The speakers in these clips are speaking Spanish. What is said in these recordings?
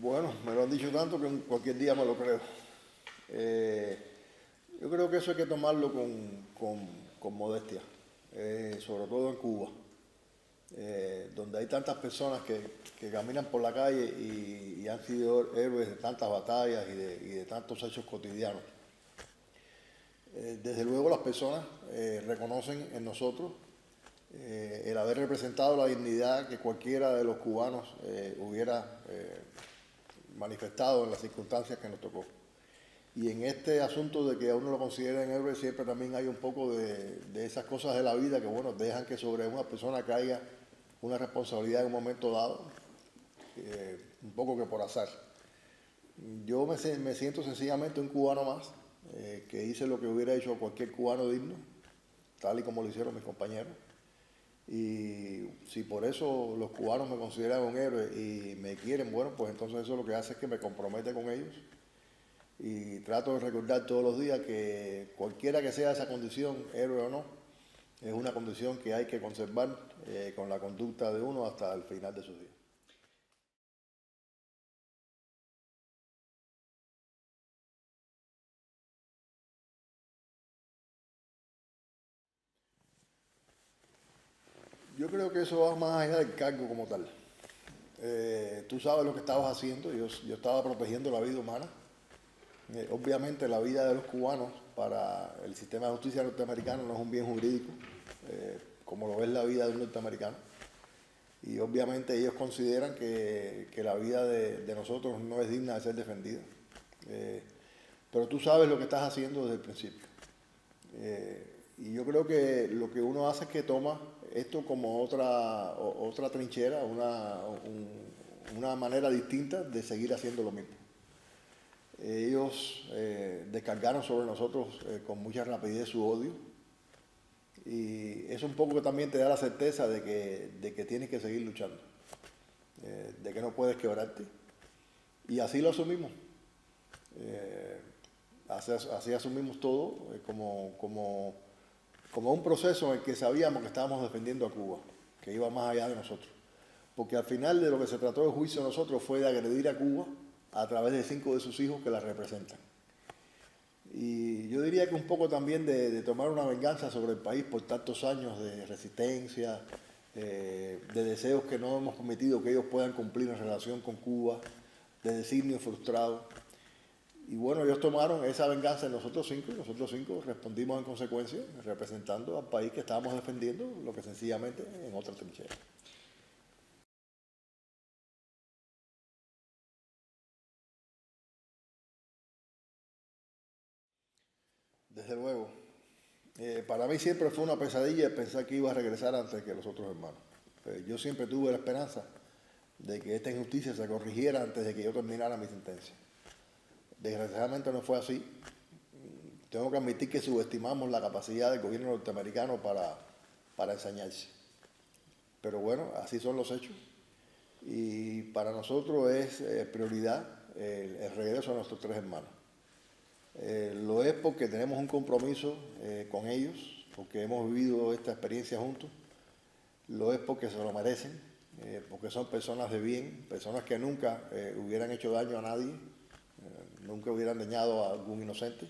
Bueno, me lo han dicho tanto que cualquier día me lo creo. Yo creo que eso hay que tomarlo con modestia, sobre todo en Cuba, donde hay tantas personas que caminan por la calle y han sido héroes de tantas batallas y de tantos hechos cotidianos. Desde luego las personas reconocen en nosotros el haber representado la dignidad que cualquiera de los cubanos hubiera manifestado en las circunstancias que nos tocó. Y en este asunto de que a uno lo consideren héroe, siempre también hay un poco de esas cosas de la vida que, bueno, dejan que sobre una persona caiga una responsabilidad en un momento dado, un poco que por azar. Yo me siento sencillamente un cubano más, que hice lo que hubiera hecho cualquier cubano digno, tal y como lo hicieron mis compañeros. Y si por eso los cubanos me consideran un héroe y me quieren, bueno, pues entonces eso lo que hace es que me compromete con ellos y trato de recordar todos los días que cualquiera que sea esa condición, héroe o no, es una condición que hay que conservar con la conducta de uno hasta el final de sus días. Yo creo que eso va más allá del cargo como tal. Tú sabes lo que estabas haciendo, yo estaba protegiendo la vida humana. Obviamente la vida de los cubanos para el sistema de justicia norteamericano no es un bien jurídico, como lo es la vida de un norteamericano. Y obviamente ellos consideran que la vida de nosotros no es digna de ser defendida. Pero tú sabes lo que estás haciendo desde el principio. Y yo creo que lo que uno hace es que toma esto como otra trinchera, una manera distinta de seguir haciendo lo mismo. Ellos descargaron sobre nosotros con mucha rapidez su odio y eso un poco que también te da la certeza de que tienes que seguir luchando, de que no puedes quebrarte. Y así lo asumimos. Así asumimos todo como un proceso en el que sabíamos que estábamos defendiendo a Cuba, que iba más allá de nosotros. Porque al final de lo que se trató el juicio de nosotros fue de agredir a Cuba a través de 5 de sus hijos que la representan. Y yo diría que un poco también de tomar una venganza sobre el país por tantos años de resistencia, de deseos que no hemos permitido que ellos puedan cumplir en relación con Cuba, de designios frustrados. Y bueno, ellos tomaron esa venganza en nosotros 5 y nosotros 5 respondimos en consecuencia, representando al país que estábamos defendiendo, lo que sencillamente en otra trinchera. Desde luego, para mí siempre fue una pesadilla pensar que iba a regresar antes que los otros hermanos. Yo siempre tuve la esperanza de que esta injusticia se corrigiera antes de que yo terminara mi sentencia. Desgraciadamente no fue así. Tengo que admitir que subestimamos la capacidad del gobierno norteamericano para ensañarse. Pero bueno, así son los hechos. Y para nosotros es prioridad el regreso a nuestros 3 hermanos. Lo es porque tenemos un compromiso con ellos, porque hemos vivido esta experiencia juntos. Lo es porque se lo merecen, porque son personas de bien, personas que nunca hubieran hecho daño a nadie, nunca hubieran dañado a algún inocente,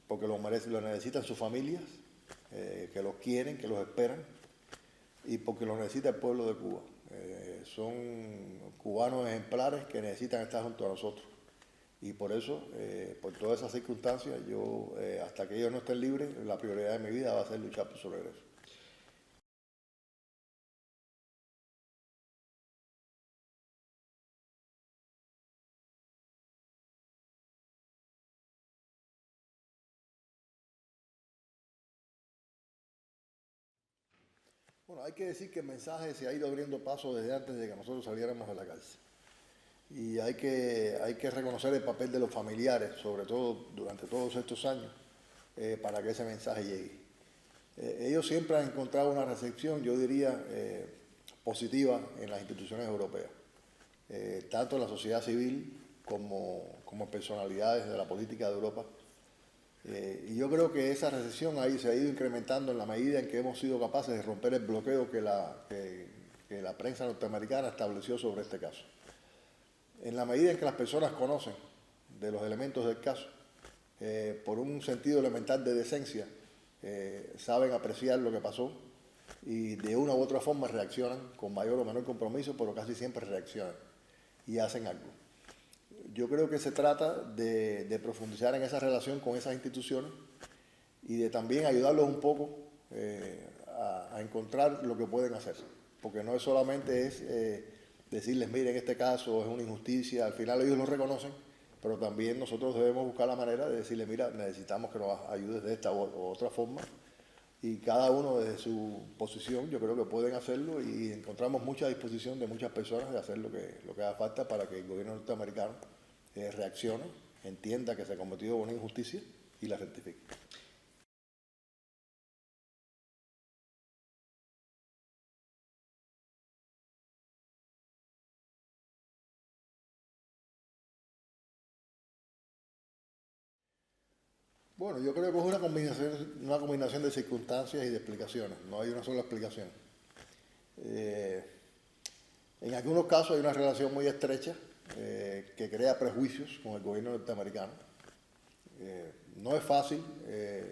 porque lo necesitan sus familias, que los quieren, que los esperan, y porque lo necesita el pueblo de Cuba. Son cubanos ejemplares que necesitan estar junto a nosotros. Y por eso, por todas esas circunstancias, yo, hasta que ellos no estén libres, la prioridad de mi vida va a ser luchar por su regreso. Bueno, hay que decir que el mensaje se ha ido abriendo paso desde antes de que nosotros saliéramos de la cárcel. Y hay que reconocer el papel de los familiares, sobre todo durante todos estos años, para que ese mensaje llegue. Ellos siempre han encontrado una recepción, yo diría, positiva en las instituciones europeas, tanto en la sociedad civil como personalidades de la política de Europa. Y yo creo que esa recepción ahí se ha ido incrementando en la medida en que hemos sido capaces de romper el bloqueo que la prensa norteamericana estableció sobre este caso. En la medida en que las personas conocen de los elementos del caso, por un sentido elemental de decencia, saben apreciar lo que pasó y de una u otra forma reaccionan con mayor o menor compromiso, pero casi siempre reaccionan y hacen algo. Yo creo que se trata de profundizar en esa relación con esas instituciones y de también ayudarlos un poco a encontrar lo que pueden hacer, porque no es solamente decirles, miren, este caso es una injusticia, al final ellos lo reconocen, pero también nosotros debemos buscar la manera de decirles, mira, necesitamos que nos ayudes de esta u otra forma, y cada uno desde su posición yo creo que pueden hacerlo y encontramos mucha disposición de muchas personas de hacer lo que haga falta para que el gobierno norteamericano reaccione, entienda que se ha cometido una injusticia y la rectifique. Bueno, yo creo que es una combinación de circunstancias y de explicaciones, no hay una sola explicación. En algunos casos hay una relación muy estrecha que crea prejuicios con el gobierno norteamericano. No es fácil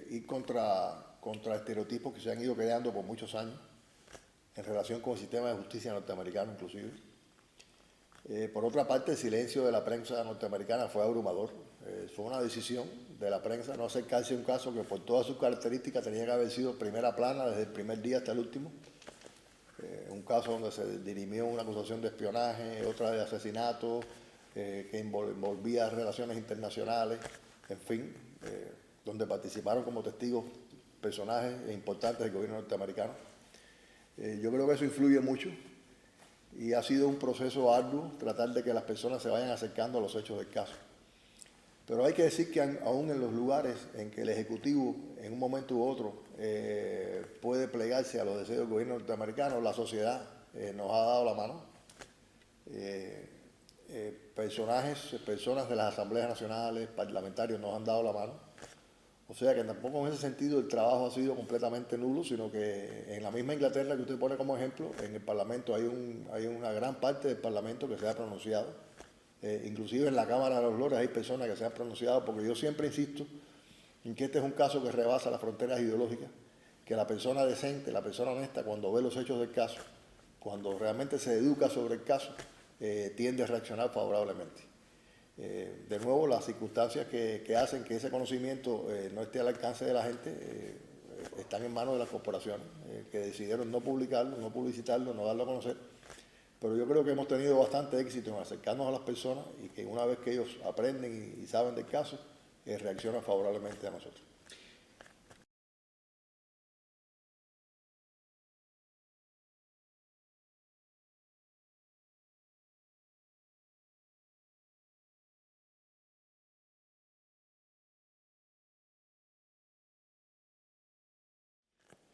ir contra estereotipos que se han ido creando por muchos años en relación con el sistema de justicia norteamericano inclusive. Por otra parte, el silencio de la prensa norteamericana fue abrumador. Fue una decisión de la prensa no acercarse a un caso que por todas sus características tenía que haber sido primera plana desde el primer día hasta el último. Un caso donde se dirimió una acusación de espionaje, otra de asesinato, que envolvía relaciones internacionales, en fin, donde participaron como testigos personajes importantes del gobierno norteamericano. Yo creo que eso influye mucho y ha sido un proceso arduo tratar de que las personas se vayan acercando a los hechos del caso. Pero hay que decir que aún en los lugares en que el Ejecutivo en un momento u otro puede plegarse a los deseos del gobierno norteamericano, la sociedad nos ha dado la mano. Personas de las asambleas nacionales, parlamentarios nos han dado la mano. O sea que tampoco en ese sentido el trabajo ha sido completamente nulo, sino que en la misma Inglaterra que usted pone como ejemplo, en el Parlamento hay una gran parte del Parlamento que se ha pronunciado. Inclusive en la Cámara de los Lores hay personas que se han pronunciado, porque yo siempre insisto en que este es un caso que rebasa las fronteras ideológicas, que la persona decente, la persona honesta, cuando ve los hechos del caso, cuando realmente se educa sobre el caso, tiende a reaccionar favorablemente. De nuevo, las circunstancias que hacen que ese conocimiento no esté al alcance de la gente están en manos de las corporaciones, que decidieron no publicarlo, no publicitarlo, no darlo a conocer. Pero yo creo que hemos tenido bastante éxito en acercarnos a las personas y que una vez que ellos aprenden y saben del caso, reaccionan favorablemente a nosotros.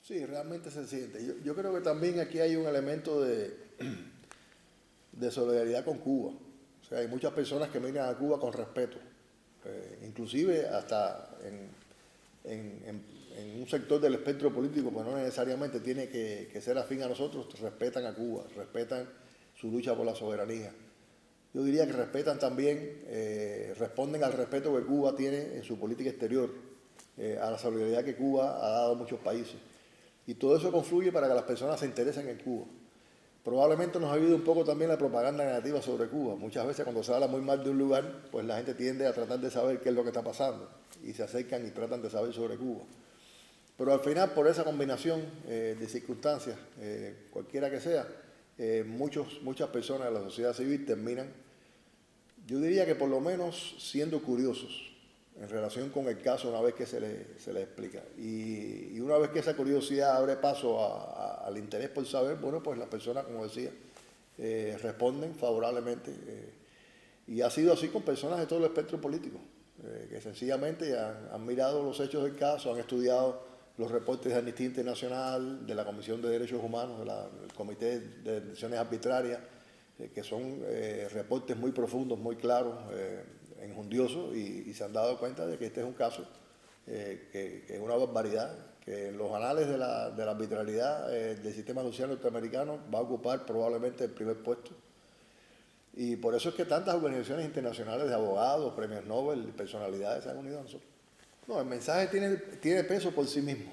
Sí, realmente se siente. Yo creo que también aquí hay un elemento de solidaridad con Cuba. O sea, hay muchas personas que miran a Cuba con respeto, inclusive hasta en un sector del espectro político, pues no necesariamente tiene que ser afín a nosotros, respetan a Cuba, respetan su lucha por la soberanía. Yo diría que respetan también, responden al respeto que Cuba tiene en su política exterior, a la solidaridad que Cuba ha dado a muchos países. Y todo eso confluye para que las personas se interesen en Cuba. Probablemente nos ha habido un poco también la propaganda negativa sobre Cuba. Muchas veces cuando se habla muy mal de un lugar, pues la gente tiende a tratar de saber qué es lo que está pasando y se acercan y tratan de saber sobre Cuba. Pero al final, por esa combinación de circunstancias, cualquiera que sea, muchas personas de la sociedad civil terminan, yo diría que por lo menos siendo curiosos en relación con el caso una vez que se les explica. Y una vez que esa curiosidad abre paso al interés por saber, bueno, pues las personas, como decía, responden favorablemente. Y ha sido así con personas de todo el espectro político, que sencillamente han mirado los hechos del caso, han estudiado los reportes de Amnistía Internacional, de la Comisión de Derechos Humanos, del Comité de Detenciones Arbitrarias, que son reportes muy profundos, muy claros, enjundiosos, y se han dado cuenta de que este es un caso que es una barbaridad, que en los anales de la arbitrariedad del sistema judicial norteamericano va a ocupar probablemente el primer puesto. Y por eso es que tantas organizaciones internacionales de abogados, premios Nobel, personalidades se han unido a nosotros. No, el mensaje tiene peso por sí mismo.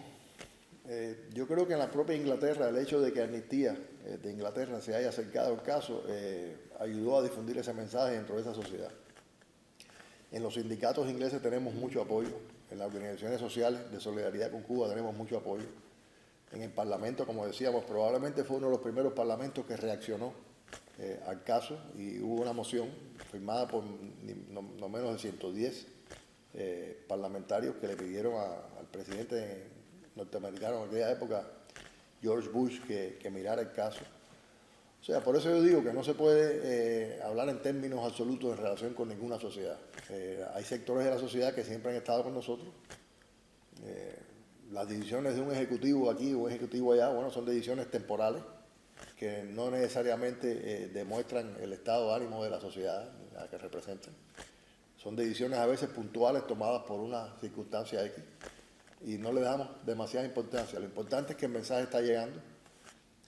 Yo creo que en la propia Inglaterra, el hecho de que Amnistía de Inglaterra se haya acercado al caso, ayudó a difundir ese mensaje dentro de esa sociedad. En los sindicatos ingleses tenemos mucho apoyo, en las organizaciones sociales de solidaridad con Cuba tenemos mucho apoyo. En el Parlamento, como decíamos, probablemente fue uno de los primeros parlamentos que reaccionó al caso y hubo una moción firmada por no menos de 110 parlamentarios que le pidieron al presidente norteamericano en aquella época, George Bush, que mirara el caso. O sea, por eso yo digo que no se puede hablar en términos absolutos en relación con ninguna sociedad. Hay sectores de la sociedad que siempre han estado con nosotros. Las decisiones de un ejecutivo aquí o un ejecutivo allá, bueno, son decisiones temporales que no necesariamente demuestran el estado de ánimo de la sociedad a la que representan. Son decisiones a veces puntuales tomadas por una circunstancia X y no le damos demasiada importancia. Lo importante es que el mensaje está llegando,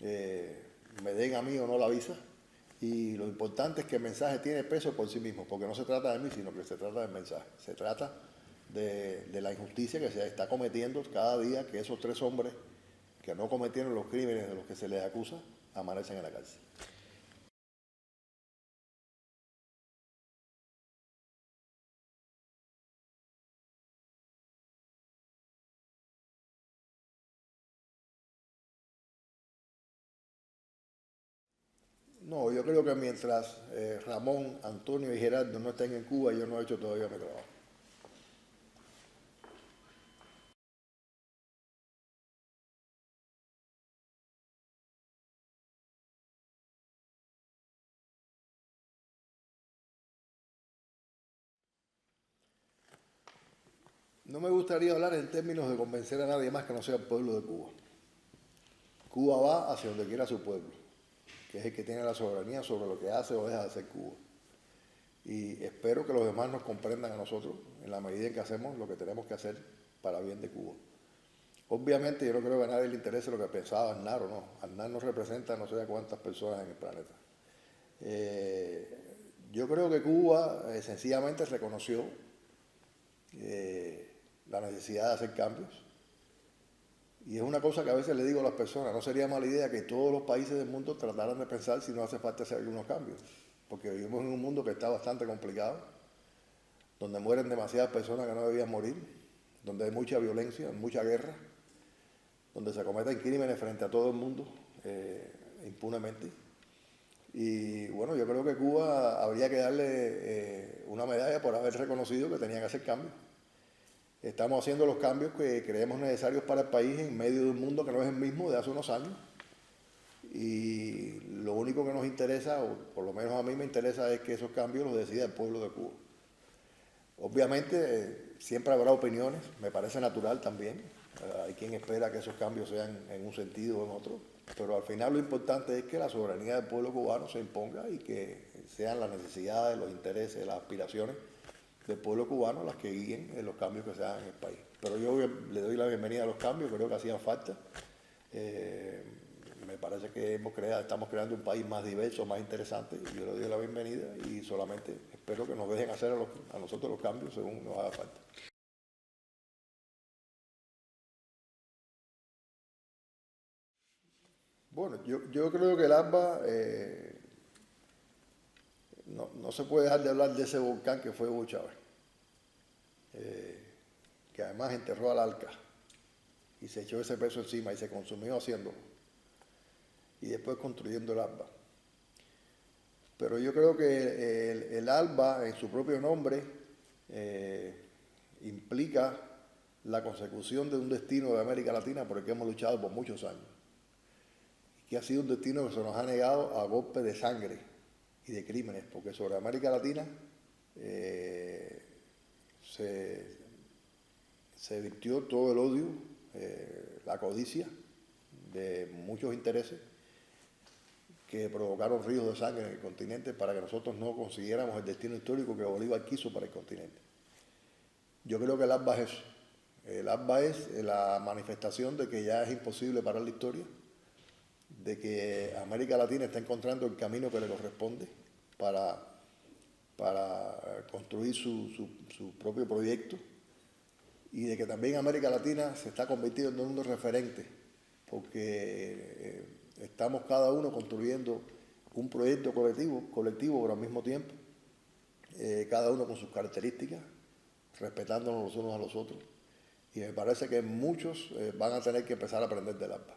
me den a mí o no la visa, y lo importante es que el mensaje tiene peso por sí mismo, porque no se trata de mí, sino que se trata del mensaje. Se trata de la injusticia que se está cometiendo cada día, que esos 3 hombres que no cometieron los crímenes de los que se les acusa amanecen en la cárcel. No, yo creo que mientras Ramón, Antonio y Gerardo no estén en Cuba, yo no he hecho todavía mi trabajo. No me gustaría hablar en términos de convencer a nadie más que no sea el pueblo de Cuba. Cuba va hacia donde quiera su pueblo, que es el que tiene la soberanía sobre lo que hace o deja de hacer Cuba. Y espero que los demás nos comprendan a nosotros en la medida en que hacemos lo que tenemos que hacer para bien de Cuba. Obviamente yo no creo que a nadie le interese lo que pensaba Aznar o no. Aznar no representa no sé a cuántas personas en el planeta. Yo creo que Cuba sencillamente reconoció la necesidad de hacer cambios. Y es una cosa que a veces le digo a las personas, no sería mala idea que todos los países del mundo trataran de pensar si no hace falta hacer algunos cambios. Porque vivimos en un mundo que está bastante complicado, donde mueren demasiadas personas que no debían morir, donde hay mucha violencia, mucha guerra, donde se cometen crímenes frente a todo el mundo impunemente. Y bueno, yo creo que Cuba habría que darle una medalla por haber reconocido que tenía que hacer cambios. Estamos haciendo los cambios que creemos necesarios para el país en medio de un mundo que no es el mismo de hace unos años. Y lo único que nos interesa, o por lo menos a mí me interesa, es que esos cambios los decida el pueblo de Cuba. Obviamente siempre habrá opiniones, me parece natural también. Hay quien espera que esos cambios sean en un sentido o en otro, pero al final lo importante es que la soberanía del pueblo cubano se imponga y que sean las necesidades, los intereses, las aspiraciones del pueblo cubano las que guíen en los cambios que se hagan en el país. Pero yo le doy la bienvenida a los cambios, creo que hacían falta. Me parece que estamos creando un país más diverso, más interesante, y yo le doy la bienvenida y solamente espero que nos dejen hacer a nosotros los cambios según nos haga falta. Bueno, yo creo que el ALBA no se puede dejar de hablar de ese volcán que fue Hugo Chávez, que además enterró al Alca y se echó ese peso encima y se consumió haciéndolo y después construyendo el ALBA. Pero yo creo que el ALBA en su propio nombre implica la consecución de un destino de América Latina por el que hemos luchado por muchos años, que ha sido un destino que se nos ha negado a golpe de sangre y de crímenes, porque sobre América Latina se virtió todo el odio, la codicia de muchos intereses que provocaron ríos de sangre en el continente para que nosotros no consiguiéramos el destino histórico que Bolívar quiso para el continente. Yo creo que el ALBA es eso. El ALBA es la manifestación de que ya es imposible parar la historia, de que América Latina está encontrando el camino que le corresponde para construir su propio proyecto, y de que también América Latina se está convirtiendo en un referente, porque estamos cada uno construyendo un proyecto colectivo, pero al mismo tiempo, cada uno con sus características, respetándonos los unos a los otros. Y me parece que muchos van a tener que empezar a aprender del ALBA.